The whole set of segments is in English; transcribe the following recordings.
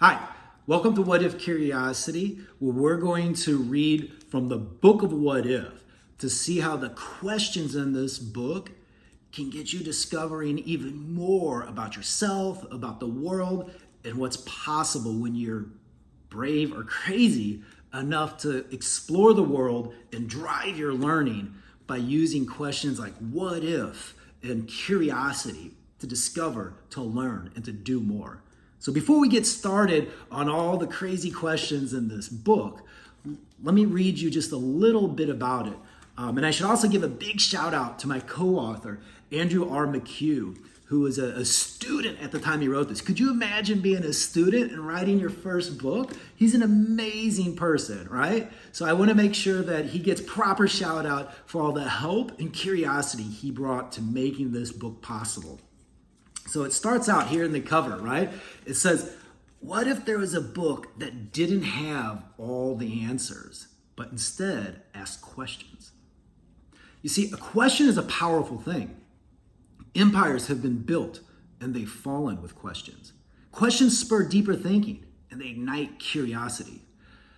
Hi, welcome to What If Curiosity, where we're going to read from the book of What If to see how the questions in this book can get you discovering even more about yourself, about the world, and what's possible when you're brave or crazy enough to explore the world and drive your learning by using questions like what if and curiosity to discover, to learn, and to do more. So before we get started on all the crazy questions in this book, let me read you just a little bit about it. And I should also give a big shout out to my co-author, Andrew R. McHugh, who was a student at the time he wrote this. Could you imagine being a student and writing your first book? He's an amazing person, right? So I want to make sure that he gets proper shout out for all the help and curiosity he brought to making this book possible. So it starts out here in the cover, right? It says, what if there was a book that didn't have all the answers, but instead asked questions? You see, a question is a powerful thing. Empires have been built and they've fallen with questions. Questions spur deeper thinking and they ignite curiosity.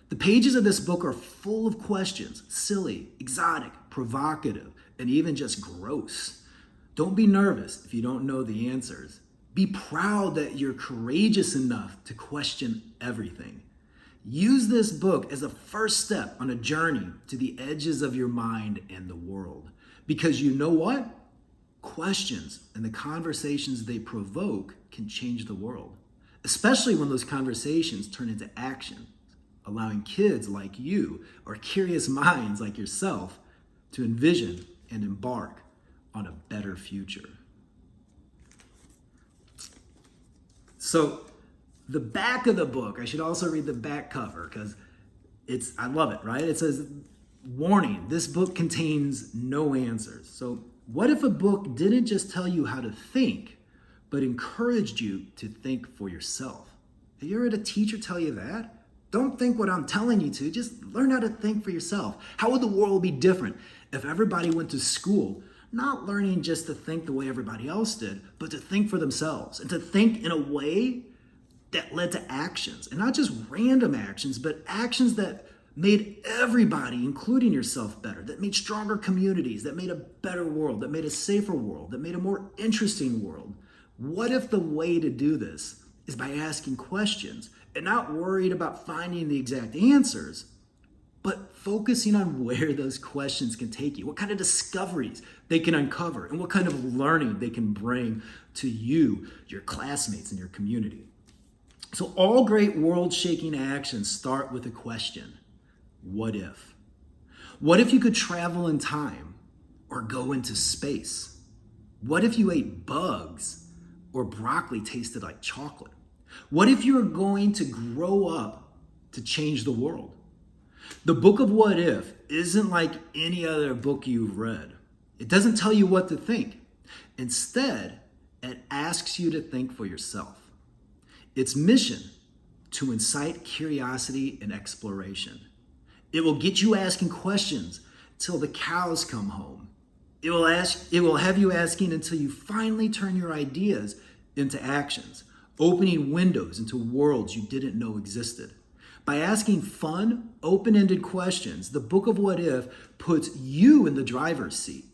The pages of this book are full of questions, silly, exotic, provocative, and even just gross. Don't be nervous if you don't know the answers. Be proud that you're courageous enough to question everything. Use this book as a first step on a journey to the edges of your mind and the world. Because you know what? Questions and the conversations they provoke can change the world, especially when those conversations turn into action, allowing kids like you or curious minds like yourself to envision and embark on a better future. So the back of the book, I should also read the back cover because I love it, right? It says, warning, this book contains no answers. So what if a book didn't just tell you how to think, but encouraged you to think for yourself? Have you ever had a teacher tell you that? Don't think what I'm telling you to, just learn how to think for yourself. How would the world be different if everybody went to school not learning just to think the way everybody else did, but to think for themselves and to think in a way that led to actions, and not just random actions, but actions that made everybody, including yourself, better, that made stronger communities, that made a better world, that made a safer world, that made a more interesting world. What if the way to do this is by asking questions and not worried about finding the exact answers, but focusing on where those questions can take you, what kind of discoveries they can uncover, and what kind of learning they can bring to you, your classmates, and your community. So all great world-shaking actions start with a question. What if? What if you could travel in time or go into space? What if you ate bugs or broccoli tasted like chocolate? What if you were going to grow up to change the world? The book of What If isn't like any other book you've read. It doesn't tell you what to think. Instead, it asks you to think for yourself. Its mission, to incite curiosity and exploration. It will get you asking questions till the cows come home. It will have you asking until you finally turn your ideas into actions, opening windows into worlds you didn't know existed. By asking fun, open-ended questions, the Book of What If puts you in the driver's seat.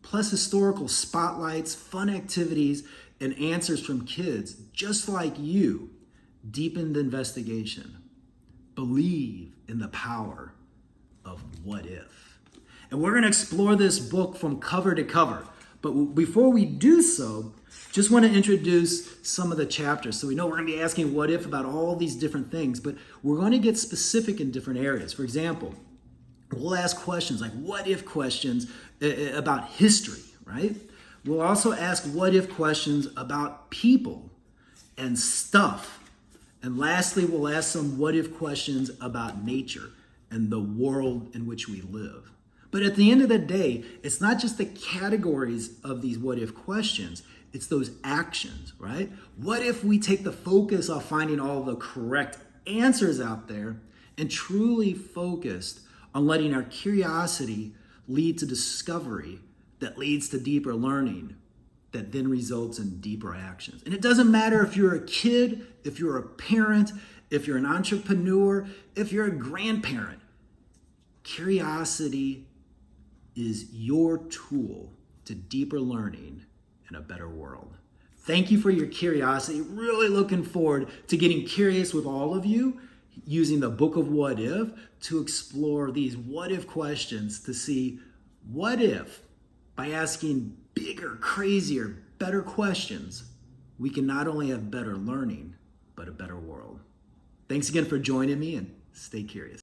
Plus historical spotlights, fun activities, and answers from kids just like you deepen the investigation. Believe in the power of what if. And we're going to explore this book from cover to cover. But before we do so, just want to introduce some of the chapters. So we know we're going to be asking what if about all these different things, but we're going to get specific in different areas. For example, we'll ask questions like what if questions about history, right? We'll also ask what if questions about people and stuff. And lastly, we'll ask some what if questions about nature and the world in which we live. But at the end of the day, it's not just the categories of these what if questions, it's those actions, right? What if we take the focus off finding all the correct answers out there and truly focused on letting our curiosity lead to discovery that leads to deeper learning that then results in deeper actions. And it doesn't matter if you're a kid, if you're a parent, if you're an entrepreneur, if you're a grandparent. Curiosity is your tool to deeper learning and a better world. Thank you for your curiosity. Really looking forward to getting curious with all of you using the Book of What If to explore these what if questions to see what if, by asking bigger, crazier, better questions, we can not only have better learning, but a better world. Thanks again for joining me, and stay curious.